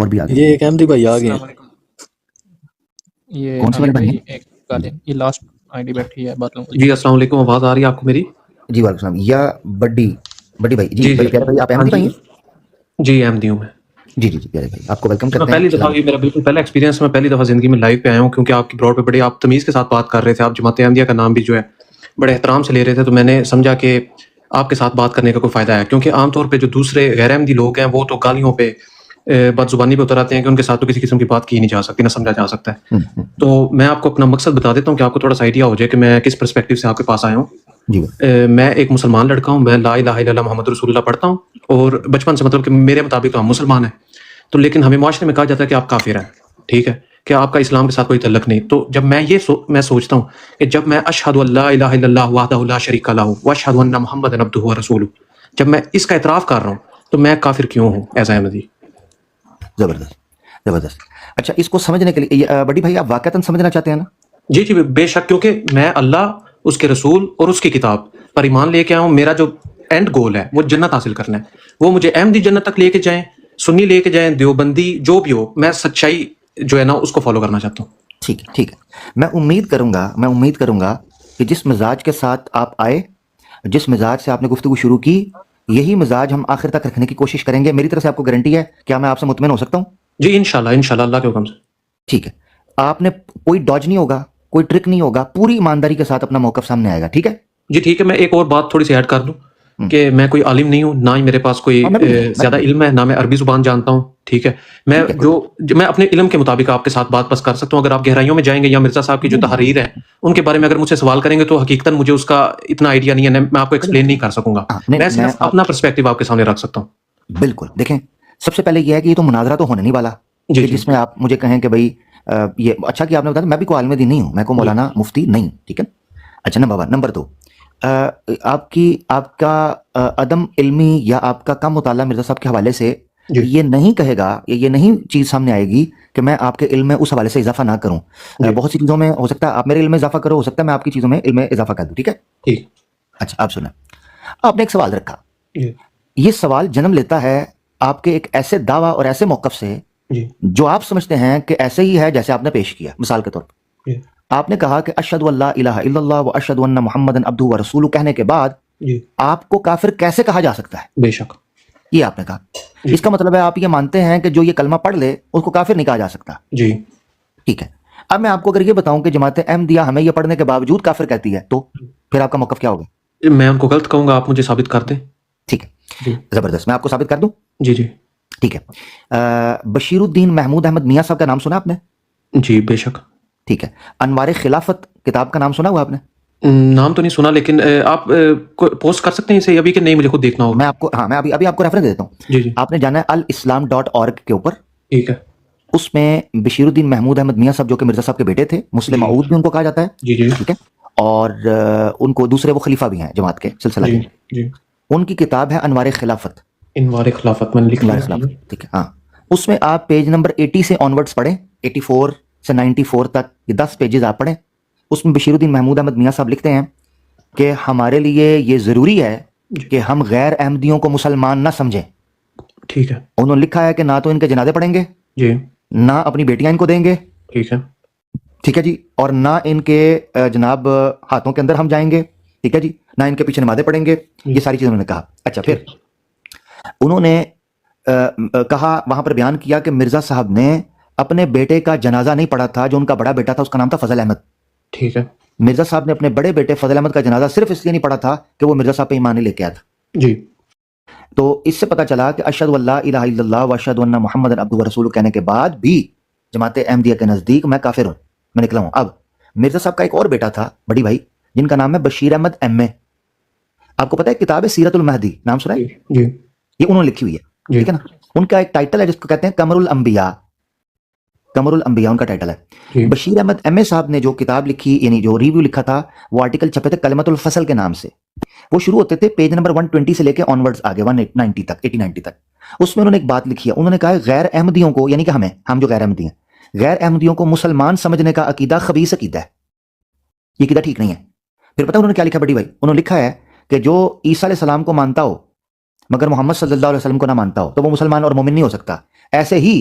اور بھی آگے یہ ایک احمدی بھائی آ گئے السلام ہیں. علیکم. یہ کون سے والے بھائی ہیں؟ ایک کالن یہ لاسٹ آئی ڈی بیٹھی ہے بات لوں. جی السلام علیکم. آواز آ رہی ہے آپ کو میری؟ جی وعلیکم السلام. یا بڑی بھائی جی جی بڑے پیارے بھائی آپ احمدی بھائی ہیں؟ جی احمدی ہوں میں. جی جی جی پیارے بھائی آپ کو ویلکم میں کرتے ہیں. پہلی دفعہ یہ میرا بالکل پہلا ایکسپیرینس. میں پہلی دفعہ زندگی میں لائیو پہ آیا ہوں کیونکہ آپ کی براڈ پہ بڑے آپ تمیز کے ساتھ بات کر رہے تھے. آپ جماعت احمدیہ کا نام بھی جو ہے بڑے احترام سے لے رہے تھے, تو میں نے سمجھا کہ آپ کے ساتھ بات کرنے کا کوئی فائدہ ہے, کیونکہ عام طور پہ جو دوسرے غیر احمدی لوگ ہیں وہ تو گالیوں پہ بد زبانی پہ اتر آتے ہیں کہ ان کے ساتھ تو کسی قسم کی بات کی نہیں جا سکتی, نہ سمجھا جا سکتا ہے. تو میں آپ کو اپنا مقصد بتا دیتا ہوں کہ آپ کو تھوڑا سا آئیڈیا ہو جائے کہ میں کس پرسپیکٹیو سے آپ کے پاس آیا ہوں. جی میں ایک مسلمان لڑکا ہوں. میں لا الہ الا اللہ محمد رسول اللہ پڑھتا ہوں, اور بچپن سے مطلب کہ میرے مطابق تو ہم مسلمان ہیں, تو لیکن ہمیں معاشرے میں کہا جاتا ہے کہ آپ کافر ہیں, ٹھیک ہے, کہ آپ کا اسلام کے ساتھ کوئی تعلق نہیں. تو جب میں میں سوچتا ہوں کہ جب میں اشہد ان لا الہ الا اللہ وحدہ لا شریک لہ واشہد ان محمد عبدہ ورسولہ, جب میں اس کا اعتراف کر رہا ہوں تو میں کافر کیوں ہوں ایز احمدی؟ زبردست زبردست. اچھا اس کو سمجھنے کے لیے بڑی بھائی آپ واقعتاً سمجھنا چاہتے ہیں نا؟ جی جی بے شک, کیونکہ میں اللہ, اس کے رسول اور اس کی کتاب پر ایمان لے کے آیا ہوں. میرا جو اینڈ گول ہے وہ جنت حاصل کرنا ہے. وہ مجھے احمدی جنت تک لے کے جائیں, سنی لے کے جائیں, دیوبندی جو بھی ہو, میں سچائی جو ہے نا اس کو فالو کرنا چاہتا ہوں. ٹھیک ہے ٹھیک ہے. میں امید کروں گا کہ جس مزاج کے ساتھ آپ آئے, جس مزاج سے آپ نے گفتگو شروع کی, یہی مزاج ہم آخر تک رکھنے کی کوشش کریں گے. میری طرف سے آپ کو گارنٹی ہے. کیا میں آپ سے مطمئن ہو سکتا ہوں؟ جی انشاءاللہ اللہ کے حکم سے. ٹھیک ہے. آپ نے کوئی ڈاج نہیں ہوگا, کوئی ٹرک نہیں ہوگا, پوری ایمانداری کے ساتھ اپنا موقف سامنے آئے گا. ٹھیک ہے جی ٹھیک ہے. میں ایک اور بات تھوڑی سی ایڈ کر دوں کہ میں کوئی عالم نہیں ہوں, نہ ہی میرے پاس کوئی زیادہ علم ہے, نہ میں عربی زبان جانتا ہوں, ٹھیک ہے. میں اپنے علم کے مطابق آپ کے ساتھ بات بس کر سکتا ہوں. اگر آپ گہرائیوں میں جائیں گے یا مرزا صاحب کی جو تحریر ہے ان کے بارے میں اگر مجھ سے سوال کریں گے تو حقیقتاً مجھے اس کا اتنا آئیڈیا نہیں ہے, میں آپ کو ایکسپلین نہیں کر سکوں گا. میں صرف اپنا پرسپیکٹو آپ کے سامنے رکھ سکتا ہوں. بالکل. دیکھیں سب سے پہلے یہ ہے کہ یہ تو مناظرہ تو ہونے نہیں والا جس میں آپ مجھے کہیں کہ بھائی یہ اچھا کہ آپ نے بتایا میں بھی کوئی عالم دین نہیں ہوں, میں کوئی مولانا مفتی نہیں. ٹھیک ہے. اچھا نمبر 2, آپ کا عدم علمی یا آپ کا کم مطالعہ مرزا صاحب کے حوالے سے یہ نہیں کہے گا, یہ نہیں چیز سامنے آئے گی کہ میں آپ کے علم میں اس حوالے سے اضافہ نہ کروں. بہت سی چیزوں میں ہو سکتا ہے آپ میرے علم میں اضافہ کرو, ہو سکتا ہے میں آپ کی چیزوں میں علم میں اضافہ کر دوں. ٹھیک ہے. اچھا آپ سنیں, آپ نے ایک سوال رکھا. یہ سوال جنم لیتا ہے آپ کے ایک ایسے دعویٰ اور ایسے موقف سے جو آپ سمجھتے ہیں کہ ایسے ہی ہے جیسے آپ نے پیش کیا. مثال کے طور پر آپ نے کہا کہ اشہد ان لا الہ الا اللہ و اشہد ان محمد عبدہ ورسولہ کہنے کے بعد آپ کو کافر کیسے کہا جا سکتا ہے؟ بے شک یہ آپ نے کہا. اس کا مطلب ہے آپ یہ مانتے ہیں کہ جو یہ کلمہ پڑھ لے اس کو کافر نہیں کہا جا سکتا. جی ٹھیک ہے. اب میں آپ کو اگر یہ بتاؤں کہ جماعت احمدیہ ہمیں یہ پڑھنے کے باوجود کافر کہتی ہے تو پھر آپ کا موقف کیا ہوگا؟ میں ان کو غلط کہوں گا, آپ مجھے ثابت کر دیں. ٹھیک ہے زبردست. میں آپ کو ثابت کر دوں. جی جی ٹھیک ہے. بشیر الدین محمود احمد میاں صاحب کا نام سنا آپ نے؟ جی بے شک. ٹھیک ہے. انوار خلافت کتاب کا نام سنا ہوا آپ نے؟ نام تو نہیں سنا, لیکن آپ پوسٹ کر سکتے ہیں اسے ابھی کہ نہیں مجھے خود دیکھنا ہوگا. میں آپ کو میں ابھی آپ کو ریفرنس دیتا ہوں. جی جی آپ نے جانا ہے الاسلام.org کے اوپر. ٹھیک ہے. اس میں بشیر الدین محمود احمد میاں صاحب جو کہ مرزا صاحب کے بیٹے تھے, مسلم معود بھی ان کو کہا جاتا ہے. جی جی ٹھیک ہے. اور ان کو دوسرے وہ خلیفہ بھی ہیں جماعت کے سلسلہ کے. جی ان کی کتاب ہے انوار خلافت. انوار خلافت میں لکھ لیا. ٹھیک ہے. ہاں اس میں آپ پیج نمبر 80 سے آنورڈز پڑھیں, 84 سے 94 تک, یہ 10 پیجز آپ پڑھیں. اس میں بشیر الدین محمود احمد میاں صاحب لکھتے ہیں کہ ہمارے لیے یہ ضروری ہے کہ ہم غیر احمدیوں کو مسلمان نہ سمجھیں. ٹھیک ہے. انہوں نے لکھا ہے کہ نہ تو ان کے جنازے پڑھیں گے, جی نہ اپنی بیٹیاں ان کو دیں گے. ٹھیک ہے. ٹھیک ہے جی. اور نہ ان کے جناب ہاتھوں کے اندر ہم جائیں گے. ٹھیک ہے جی. نہ ان کے پیچھے نمازیں پڑھیں گے. یہ ساری چیزیں انہوں نے کہا. اچھا پھر انہوں نے کہا, وہاں پر بیان کیا کہ مرزا صاحب نے اپنے بیٹے کا جنازہ نہیں پڑھا تھا, جو ان کا بڑا بیٹا تھا اس کا نام تھا فضل احمد. ٹھیک ہے. مرزا صاحب نے اپنے بڑے بیٹے فضل احمد کا جنازہ صرف اس لیے نہیں پڑھا تھا کہ وہ مرزا صاحب پہ ایمان نہیں لے کے آیا تھا. جی. تو اس سے پتہ چلا کہ اشہد ان لا الہ الا اللہ و اشہد ان محمد عبدہ ورسولہ کہنے کے بعد بھی جماعت احمدیہ کے نزدیک میں کافر ہوں, میں نکلا ہوں. اب مرزا صاحب کا ایک اور بیٹا تھا بڑی بھائی, جن کا نام ہے بشیر احمد ایم اے. آپ کو پتہ ہے کتاب ہے سیرت المہدی, نام سنا ہے؟ جی یہ انہوں نے لکھی ہوئی ہے. ٹھیک ہے نا. ان کا ایک ٹائٹل ہے جس کو کہتے ہیں قمر الانبیاء. قمر الانبیاء ان کا ٹائٹل ہے. بشیر احمد ایم اے صاحب نے جو کتاب لکھی, یعنی جو ریویو لکھا تھا, وہ آرٹیکل چھپے تھے کلمت الفصل کے نام سے. وہ شروع ہوتے تھے پیج نمبر 120 سے لے کے آنورڈز آگے 190 تک, 80-90 تک. اس میں انہوں نے ایک بات لکھی ہے. انہوں نے کہا غیر احمدیوں کو, یعنی کہ ہم جو غیر احمدی ہیں, غیر احمدیوں کو مسلمان سمجھنے کا عقیدہ خبیث عقیدہ ہے. یہ عقیدہ ٹھیک نہیں ہے. پھر پتہ انہوں نے کیا لکھا بڑی بھائی؟ انہوں نے لکھا ہے کہ جو عیسیٰ علیہ السلام کو مانتا ہو مگر محمد صلی اللہ علیہ وسلم کو نہ مانتا ہو تو وہ مسلمان اور مومن نہیں ہو سکتا. ایسے ہی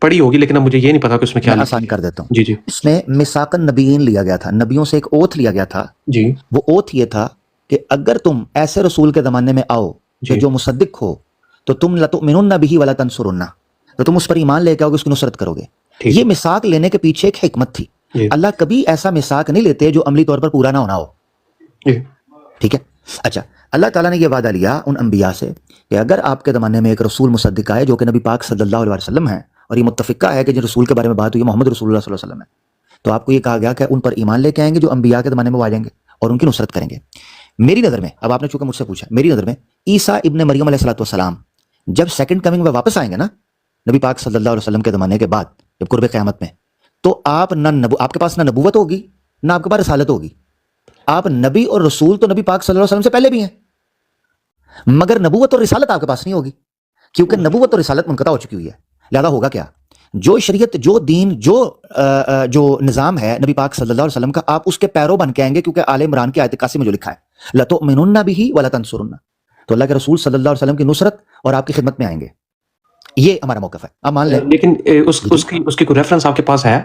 پڑھی ہوگی لیکن اب مجھے یہ نہیں پتا کہ اس میں کیا میں لکھا آسان کر دیتا ہوں. جی جی اس میں میثاقن نبیین لیا گیا تھا, نبیوں سے ایک اوتھ لیا گیا تھا. جی وہ اوتھ یہ تھا کہ اگر تم ایسے رسول کے زمانے میں آؤ کہ جی جو مصدق ہو تو تم لتؤمنن بہ ولا تنصرن, تو تم اس پر ایمان لے کے آؤ گے, اس کی نصرت کرو گے. ٹھیک یہ میثاق لینے کے پیچھے ایک حکمت تھی. جی اللہ کبھی ایسا میثاق نہیں لیتے جو عملی طور پر پورا نہ ہونا ہو. جی ٹھیک ہے. اچھا, اللہ تعالیٰ نے یہ وعدہ لیا ان انبیاء سے کہ اگر آپ کے زمانے میں ایک رسول مصدق آئے جو کہ نبی پاک صلی اللہ علیہ وسلم ہے, اور یہ متفقہ ہے کہ جن رسول کے بارے میں بات ہوئی محمد رسول اللہ صلی اللہ علیہ وسلم ہے, تو آپ کو یہ کہا گیا کہ ان پر ایمان لے کے آئیں گے جو انبیاء کے زمانے میں آ جائیں گے اور ان کی نصرت کریں گے. میری نظر میں, اب آپ نے چونکہ مجھ سے پوچھا, میری نظر میں عیسیٰ ابن مریم علیہ الصلوۃ والسلام جب سیکنڈ کمنگ میں واپس آئیں گے نا نبی پاک صلی اللہ علیہ وسلم کے زمانے کے بعد, جب قرب قیامت میں, تو آپ کے پاس نہ نبوت ہوگی نہ آپ کے پاس رسالت ہوگی. آپ نبی اور رسول تو نبی پاک صلی اللہ علیہ وسلم سے پہلے بھی ہیں, مگر نبوت اور رسالت آپ کے پاس نہیں ہوگی, کیونکہ نبوت اور رسالت منقطع ہو چکی ہوئی ہے. لہذا ہوگا کیا, جو شریعت, جو دین, جو نظام ہے نبی پاک صلی اللہ علیہ وسلم کا, آپ اس کے پیرو بن کے آئیں گے, کیونکہ آل عمران کی آیت 81 میں جو لکھا ہے لتؤمنن بہ ولا تنصرن, تو اللہ کے رسول صلی اللہ علیہ وسلم کی نصرت اور آپ کی خدمت میں آئیں گے. یہ ہمارا موقف ہے, آپ مان لیں. لیکن اس کی کوئی ریفرنس آپ کے پاس ہے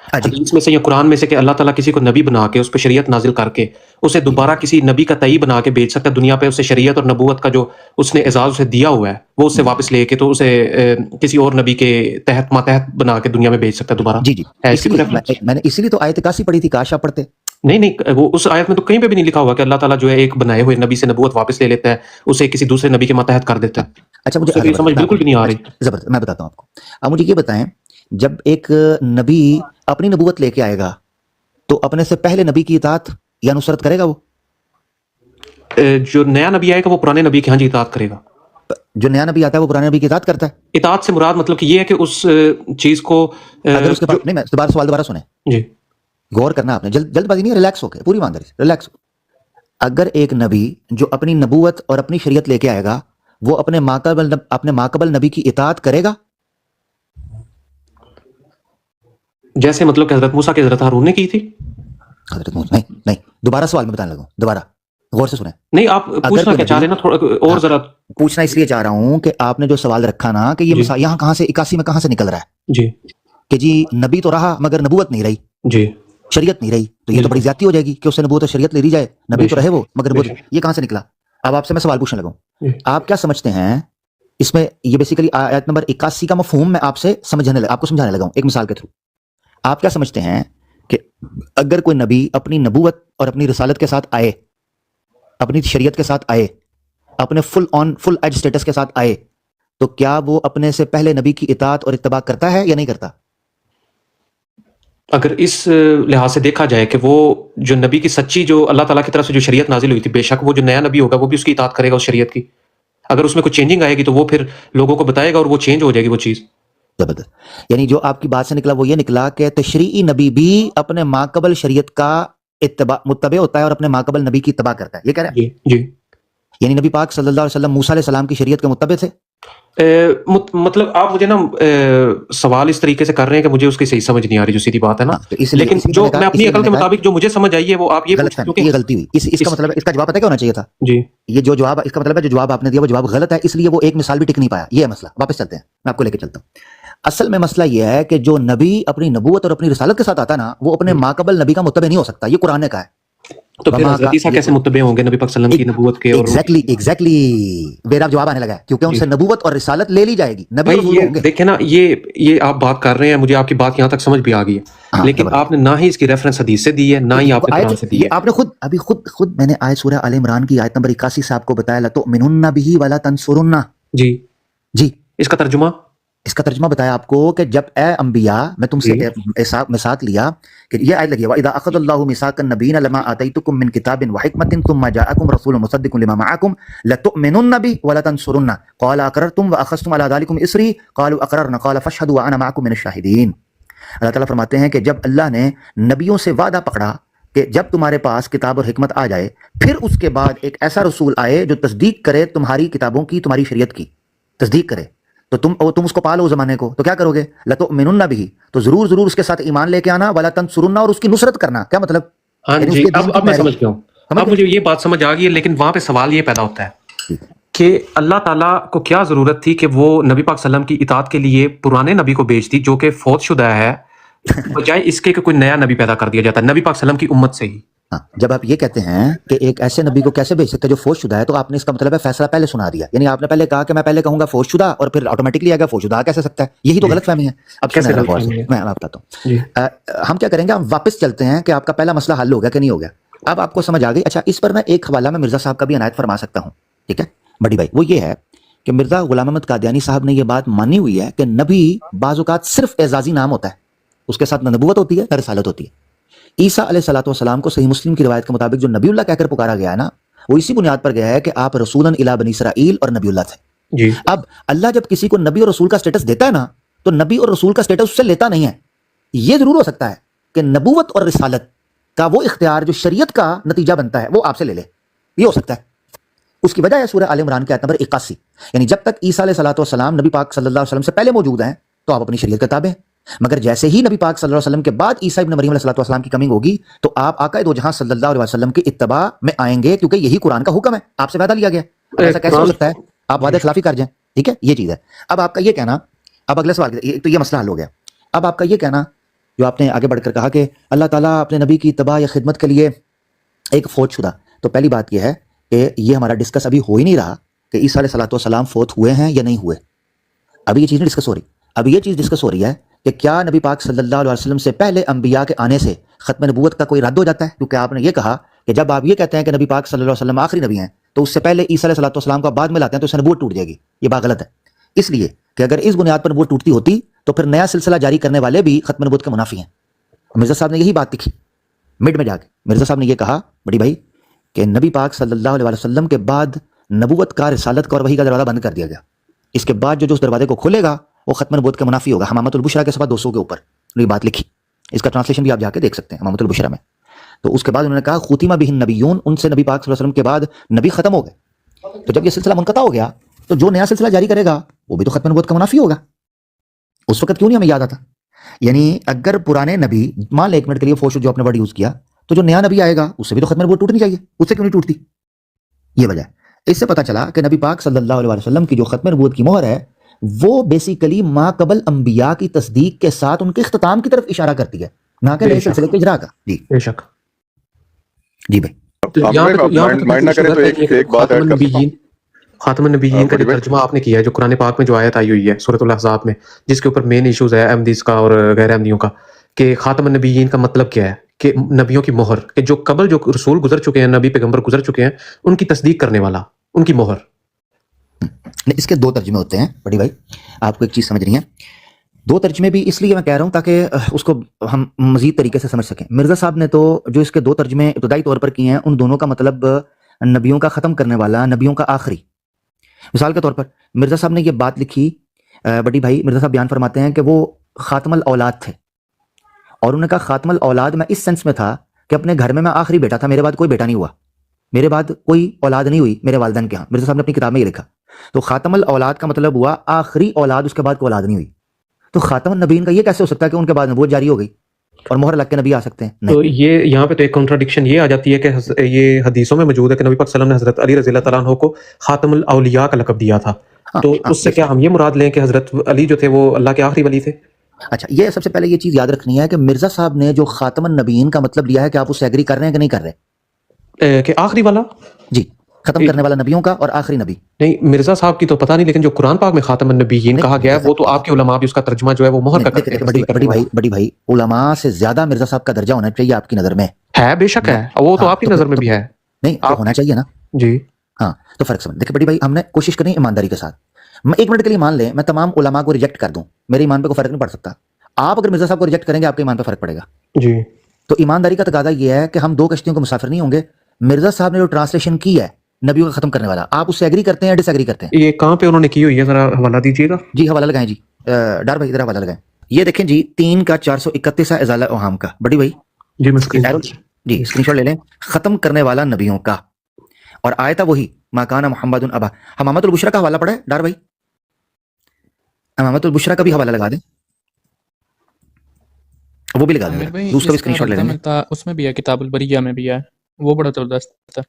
حدیث میں سے یا قرآن میں سے کہ اللہ تعالیٰ کسی کو نبی بنا کے اس پہ شریعت نازل کر کے اسے دوبارہ کسی نبی کا تئی بنا کے بھیج سکتا ہے دنیا پہ, اسے شریعت اور نبوت کا جو اس نے اعزاز اسے دیا ہوا ہے وہ اس سے واپس لے کے تو اسے کسی اور نبی کے تحت ماتحت بنا کے دنیا میں بھیج سکتا ہے دوبارہ؟ جی جی, میں نے اسی لیے تو آیت 81 پڑھی تھی, کاش آپ پڑھتے. نہیں, وہ اس آیت میں تو کہیں پہ بھی نہیں لکھا ہوا کہ اللہ تعالیٰ جو ہے ایک بنائے ہوئے نبی سے نبوت واپس لے لیتا ہے, اسے کسی دوسرے نبی کے ماتحت کر دیتا ہے. اچھا, مجھے سمجھ بالکل بھی نہیں آ رہی. زبردست, میں بتاتا ہوں آپ کو. اب مجھے یہ بتائیں, جب ایک نبی اپنی نبوت لے کے آئے گا تو اپنے سے پہلے نبی کی اطاعت یا نصرت کرے گا؟ وہ جو نیا نبی آئے گا وہ پرانے نبی کی ہاں جی اطاعت کرے گا. جو نیا نبی آتا ہے وہ پرانے نبی کی اطاعت کرتا ہے. اطاعت سے مراد مطلب کہ یہ ہے کہ اس چیز کو اگر اس کے پاس نہیں, میں سوال دوبارہ سنیں جی, غور کرنا آپ نے, جلد بازی نہیں, ریلیکس ہو کے, پوری ایمانداری سے ریلیکس ہو. اگر ایک نبی جو اپنی نبوت اور اپنی شریعت لے کے آئے گا وہ اپنے ماقبل نبی کی اطاعت کرے گا؟ جیسے مطلب کہ حضرت موسیٰ کی حضرت ہارون نے کی تھی. حضرت موسیٰ نہیں, دوبارہ سوال میں بتانے لگا, دوبارہ غور سے سنیں. نہیں, آپ پوچھنا کیا چاہ رہے ہیں نا, تھوڑا اور ذرا پوچھنا اس لیے چاہ رہا ہوں کہ آپ نے جو سوال رکھا نا کہ یہ یہاں کہاں سے 81 میں کہاں سے نکل رہا ہے جی کہ جی نبی تو رہا مگر نبوت نہیں رہی, جی, شریعت نہیں رہی, تو یہ تو بڑی زیادتی ہو جائے گی کہ اس سے نبوت اور شریعت لے لی جائے, نبی تو رہے وہ مگر نبوت, یہ کہاں سے نکلا؟ اب آپ سے میں سوال پوچھنے لگا ہوں, آپ کیا سمجھتے ہیں اس میں؟ یہ بیسیکلی آیت نمبر 81 کا مفہوم میں آپ کو سمجھانے لگا ہوں ایک مثال کے تھرو. آپ کیا سمجھتے ہیں کہ اگر کوئی نبی اپنی نبوت اور اپنی رسالت کے ساتھ آئے, اپنی شریعت کے ساتھ آئے, اپنے فل ایج سٹیٹس کے ساتھ آئے, تو کیا وہ اپنے سے پہلے نبی کی اطاعت اور اتباع کرتا ہے یا نہیں کرتا؟ اگر اس لحاظ سے دیکھا جائے کہ وہ جو نبی کی سچی, جو اللہ تعالیٰ کی طرف سے جو شریعت نازل ہوئی تھی, بے شک وہ جو نیا نبی ہوگا وہ بھی اس کی اطاعت کرے گا اس شریعت کی. اگر اس میں کوئی چینجنگ آئے گی تو وہ پھر لوگوں کو بتائے گا اور وہ چینج ہو جائے گی وہ چیز. زبردست. یعنی جو آپ کی بات سے نکلا وہ یہ نکلا کہ تشریعی نبی بھی اپنے ماقبل شریعت کا متبع ہوتا ہے اور اپنے ماقبل نبی کی اتباع کرتا ہے, یہ کہہ رہے ہیں؟ جی جی. یعنی نبی پاک صلی اللہ علیہ وسلم موسیٰ علیہ السلام کی شریعت کے متبع تھے. مطلب آپ مجھے نا سوال اس طریقے سے کر رہے ہیں کہ مجھے اس کی صحیح سمجھ نہیں آ رہی, جو سیدھی بات ہے نا. لیکن جو میں اپنی عقل کے مطابق جو مجھے سمجھ آئی ہے وہ آپ یہ یہ غلطی ہوئی. اس کا مطلب, اس کا جواب پتہ کیا ہونا چاہیے تھا؟ جی, یہ جو جواب, اس کا مطلب ہے جو جواب آپ نے دیا وہ جواب غلط ہے, اس لیے وہ ایک مثال بھی ٹک نہیں پایا. یہ ہے مسئلہ. واپس چلتے ہیں, میں آپ کو لے کے چلتا ہوں. اصل میں مسئلہ یہ ہے کہ جو نبی اپنی نبوت اور اپنی رسالت کے ساتھ آتا نا وہ اپنے ماقبل نبی کا متبع نہیں ہو سکتا. یہ قرآن نے کہا ہے. تو پھر حضرت عیسیٰ کیسے متبع ہوں گے نبی پاک صلی اللہ علیہ وسلم کی نبوت کے؟ ایگزیکٹلی میرا جواب آنے لگا ہے, کیونکہ ان سے نبوت اور رسالت لے لی جائے گی. نبی رسول ہوں گے. دیکھیں نا, یہ آپ بات کر رہے ہیں, مجھے آپ کی بات یہاں تک سمجھ بھی آ گئی ہے, لیکن آپ نے نہ ہی اس کی ریفرنس حدیث سے دی ہے نہ ہی آپ نے قرآن سے دی ہے. آپ نے خود میں نے آیت سورہ آل عمران کی آیت نمبر 81 سے آپ کو بتایا لتؤمنن بہ ولا تنصرن. جی جی, اس کا ترجمہ بتایا آپ کو کہ جب اے انبیاء, میں تم سے میثاق لیا کہ یہ آیت لگی وَإِذَا أَخَذَ اللَّهُ مِيثَاقَ النَّبِيِّينَ لَمَا آتَيْتُكُم مِّن كِتَابٍ وَحِكْمَةٍ ثُمَّ جَاءَكُمْ رَسُولٌ مُصَدِّقٌ لِّمَا مَعَكُمْ لَتُؤْمِنُنَّ بِهِ وَلَتَنصُرُنَّهُ قَالَ أَقْرَرْتُمْ وَأَخَذْتُمْ عَلَىٰ ذَٰلِكُمْ إِصْرِي قَالُوا أَقْرَرْنَا قَالَ فَاشْهَدُوا وَأَنَا مَعَكُم مِّنَ الشَّاهِدِينَ. اللہ تعالیٰ فرماتے ہیں کہ جب اللہ نے نبیوں سے وعدہ پکڑا کہ جب تمہارے پاس کتاب اور حکمت آ جائے پھر اس کے بعد ایک ایسا رسول آئے جو تصدیق کرے تمہاری کتابوں کی, تمہاری شریعت کی تصدیق کرے, تو تم اس کو پالو زمانے کو, تو کیا کرو گے؟ لتؤمنن بہ, تو ضرور اس کے ساتھ ایمان لے کے آنا, ولا تنصرن, اور اس کی نصرت کرنا. کیا مطلب؟ ہاں جی, اب میں سمجھ گیا ہوں, اب مجھے یہ بات سمجھ آ گئی ہے, لیکن وہاں پہ سوال یہ پیدا ہوتا ہے کہ اللہ تعالیٰ کو کیا ضرورت تھی کہ وہ نبی پاک صلی اللہ علیہ وسلم کی اطاعت کے لیے پرانے نبی کو بھیجتی جو کہ فوت شدہ ہے، بجائے اس کے کہ کوئی نیا نبی پیدا کر دیا جاتا نبی پاک صلی اللہ علیہ وسلم کی امت سے ہی. ہاں، جب آپ یہ کہتے ہیں کہ ایک ایسے نبی کو کیسے بھیج سکتے جو فوت شدہ ہے، تو آپ نے اس کا مطلب ہے فیصلہ پہلے سنا دیا. یعنی آپ نے پہلے کہا کہ میں پہلے کہوں گا فوت شدہ اور پھر آٹومیٹکلی آئے گا فوت شدہ. کیسے سکتا ہے؟ یہی تو غلط فہمی ہے. اب کیسے سنیں غلط غور فہمی سے، ہے؟ میں آپ بتاتا ہوں. جی ہم کیا کریں گے، ہم واپس چلتے ہیں کہ آپ کا پہلا مسئلہ حل ہو گیا کہ نہیں ہو گیا. اب آپ کو سمجھ آ گئی. اچھا، اس پر میں ایک حوالہ میں مرزا صاحب کا بھی عنایت فرما سکتا ہوں. ٹھیک ہے بڑی بھائی، وہ یہ ہے کہ مرزا غلام احمد قادیانی صاحب نے یہ بات مانی ہوئی ہے کہ نبی بعض اوقات صرف اعزازی نام ہوتا ہے، اس کے ساتھ نہ نبوت ہوتی ہے نہ رسالت ہوتی ہے. عیسیٰ علیہ الصلوۃ والسلام کو صحیح مسلم کی روایت کے مطابق جو نبی اللہ کہہ کر پکارا گیا ہے نا، وہ اسی بنیاد پر گیا ہے کہ آپ رسولاً الی بنی اسرائیل اور نبی اللہ تھے. جی اب اللہ جب کسی کو نبی اور رسول کا سٹیٹس دیتا ہے نا، تو نبی اور رسول کا سٹیٹس اس سے لیتا نہیں ہے. یہ ضرور ہو سکتا ہے کہ نبوت اور رسالت کا وہ اختیار جو شریعت کا نتیجہ بنتا ہے وہ آپ سے لے لے. یہ ہو سکتا ہے. اس کی وجہ ہے سورہ آل عمران کی آیت نمبر 81. یعنی جب تک عیسیٰ علیہ الصلوۃ والسلام نبی پاک صلی اللہ علیہ وسلم سے پہلے موجود ہیں تو آپ اپنی شریعت کے تابع ہیں، مگر جیسے ہی نبی پاک صلی اللہ علیہ وسلم کے بعد عیسیٰ ابن مریم علیہ الصلوۃ والسلام کی کمنگ ہوگی تو آپ آقا دو جہاں صلی اللہ علیہ وسلم کی اتباع میں آئیں گے، کیونکہ یہی قرآن کا حکم ہے، آپ سے وعدہ لیا گیا. اب ایسا کیسے ہو سکتا ہے آپ وعدہ خلافی کر جائیں؟ ٹھیک ہے، یہ چیز ہے. اب آپ کا یہ کہنا، اب اگلے سوال تو یہ مسئلہ حل ہو گیا. اب آپ کا یہ کہنا جو آپ نے آگے بڑھ کر کہا کہ اللہ تعالیٰ اپنے نبی کی اتباع یا خدمت کے لیے ایک فوت شدہ، تو پہلی بات یہ ہے کہ یہ ہمارا ڈسکس ابھی ہو ہی نہیں رہا کہ عیسیٰ علیہ الصلوۃ والسلام فوت ہوئے ہیں یا نہیں ہوئے. ابھی یہ چیز نہیں ڈسکس ہو رہی. اب یہ چیز ڈسکس ہو رہی ہے کہ کیا نبی پاک صلی اللہ علیہ وسلم سے پہلے انبیاء کے آنے سے ختم نبوت کا کوئی رد ہو جاتا ہے؟ کیونکہ آپ نے یہ کہا کہ جب آپ یہ کہتے ہیں کہ نبی پاک صلی اللہ علیہ وسلم آخری نبی ہیں تو اس سے پہلے عیسیٰ علیہ الصلوۃ والسلام کو بعد میں لاتے ہیں تو اس سے نبوت ٹوٹ جائے گی. یہ بات غلط ہے، اس لیے کہ اگر اس بنیاد پر نبوت ٹوٹتی ہوتی تو پھر نیا سلسلہ جاری کرنے والے بھی ختم نبوت کے منافی ہیں. مرزا صاحب نے یہی بات لکھی مڈ میں جا کے. مرزا صاحب نے یہ کہا بڑی بھائی کہ نبی پاک صلی اللہ علیہ وسلم کے بعد نبوت کا، رسالت کا اور وحی کا دروازہ بند کر دیا گیا. اس کے بعد جو اس دروازے کو کھولے گا وہ ختم نبوت کے منافی ہوگا. حمامۃ البشرا کے صفحہ 200 کے اوپر یہ بات لکھی. اس کا ٹرانسلیشن بھی آپ جا کے دیکھ سکتے ہیں حمامۃ البشرا میں. تو اس کے بعد انہوں نے کہا ختم بہ النبیون، ان سے نبی پاک صلی اللہ علیہ وسلم کے بعد نبی ختم ہو گئے. تو جب یہ سلسلہ منقطع ہو گیا تو جو نیا سلسلہ جاری کرے گا وہ بھی تو ختم نبوت کا منافی ہوگا. اس وقت کیوں نہیں ہمیں یاد آتا؟ یعنی اگر پرانے نبی، مان لیں ایک منٹ کے لیے فوش جو آپ نے ورڈ یوز کیا، تو جو نیا نبی آئے گا اس سے بھی تو ختم نبوت ٹوٹنی چاہیے، اس سے کیوں نہیں ٹوٹتی؟ یہ وجہ ہے. اس سے پتہ چلا کہ نبی پاک صلی اللہ علیہ وسلم کی جو ختم نبوت کی مہر ہے وہ بیسیکلی ما قبل انبیاء کی تصدیق کے ساتھ ان کے اختتام کی طرف اشارہ کرتی ہے، نہ کہ نئے سلسلے کے اجرا کا. جی بے شک. جی بھائی. مائنڈ نہ کریں تو ایک بات ایڈ کر سکتا ہوں. خاتم النبیین کا جو ترجمہ آپ نے کیا ہے، جو قرآن پاک میں جو آیت آئی ہوئی ہے سورۃ الاحزاب میں، جس کے اوپر مین ایشوز ہے احمدیز کا اور غیر احمدیوں کا، کہ خاتم النبیین کا مطلب کیا ہے؟ کہ نبیوں کی مہر، کہ جو قبل جو رسول گزر چکے ہیں، نبی پیغمبر گزر چکے ہیں، ان کی تصدیق کرنے والا، ان کی مہر. اس کے دو ترجمے ہوتے ہیں بڑی بھائی، آپ کو ایک چیز سمجھ رہی ہیں. دو ترجمے بھی اس لیے میں کہہ رہا ہوں تاکہ اس کو ہم مزید طریقے سے سمجھ سکیں. مرزا صاحب نے تو جو اس کے دو ترجمے ابتدائی طور پر کیے ہیں، ان دونوں کا مطلب نبیوں کا ختم کرنے والا، نبیوں کا آخری. مثال کے طور پر مرزا صاحب نے یہ بات لکھی، بڑی بھائی مرزا صاحب بیان فرماتے ہیں کہ وہ خاتم الاولاد تھے، اور انہوں نے کہا خاتم الاولاد میں اس سینس میں تھا کہ اپنے گھر میں آخری بیٹا تھا، میرے بعد کوئی بیٹا نہیں ہوا، میرے بعد کوئی اولاد نہیں ہوئی میرے والدین کے ہاں. مرزا صاحب نے اپنی کتاب میں یہ لکھا. تو خاتم الاولاد کا مطلب ہوا آخری اولاد، اس کے بعد کوئی اولاد نہیں ہوئی. تو خاتم النبیین کا یہ کیسے ہو سکتا ہے کہ ان کے بعد نبوت جاری ہو گئی اور مہر لگ کے نبی آ سکتے ہیں؟ تو یہ یہاں پہ تو ایک کنٹراڈکشن یہ آ جاتی ہے کہ یہ حدیثوں میں موجود ہے کہ نبی پاک صلی اللہ علیہ وسلم نے حضرت علی رضی اللہ تعالیٰ عنہ کو خاتم الاولیاء کا لقب دیا تھا. تو اس سے کیا ہم یہ مراد لیں کہ حضرت علی جو تھے وہ اللہ کے آخری ولی تھے؟ اچھا، یہ سب سے پہلے یہ چیز یاد رکھنی ہے کہ مرزا صاحب نے جو خاتم النبیین کا مطلب لیا ہے کہ آپ اس سے ایگری کر رہے ہیں کہ نہیں کر رہے؟ کہ آخری والا، جی، ختم کرنے والا نبیوں کا اور آخری نبی. نہیں، مرزا صاحب کی تو پتہ نہیں، لیکن جو قرآن پاک میں خاتم النبیین کہا گیا ہے وہ تو آپ کے علماء بھی اس کا ترجمہ جو ہے وہ مہر کا کرتے ہیں. بڑی بھائی علماء سے زیادہ مرزا صاحب کا درجہ ہونا چاہیے آپ کی نظر میں. ہے، بے شک ہے، وہ تو آپ کی نظر میں بھی ہے. نہیں، آپ ہونا چاہیے نا. جی ہاں، تو فرق سمجھ. دیکھیں بڑی بھائی، ہم نے کوشش کرنی ایمانداری کے ساتھ. میں ایک منٹ کے لیے مان لیں میں تمام علماء کو ریجیکٹ کر دوں، میرے ایمان پہ کوئی فرق نہیں پڑ سکتا. آپ اگر مرزا صاحب کو ریجیکٹ کریں گے آپ کے ایمان پہ فرق پڑے گا. جی. تو ایمانداری کا تقاضا یہ ہے کہ ہم دو کشتیوں کو مسافر نہیں ہوں گے. مرزا صاحب نے جو ٹرانسلیشن کی ہے نبیوں کا ختم کرنے والا، آپ اس سے ایگری کرتے ہیں یا ڈس ایگری کرتے ہیں؟ یہ کہاں پہ انہوں نے کی ہوئی ہے، ذرا حوالہ دیجیے گا. جی حوالہ لگائیں. جی ڈار بھائی ادھر حوالہ لگائیں. یہ دیکھیں جی 3 کا 431 ہے ازالہ اوہام کا. بڑی بھائی جی میں جی اسکرین شاٹ لے لیں. ختم کرنے والا نبیوں کا، اور آیت وہی ما کان محمد ابا. حمامۃ البشرا کا حوالہ پڑھے ڈار بھائی، حمامۃ البشرا کا بھی حوالہ لگا دیں، وہ بھی لگا دیں. اس کا بھی اسکرین شاٹ لے لیں. اس میں بھی ہے، کتاب البریہ میں بھی ہے، وہ بڑا زبردست ہے.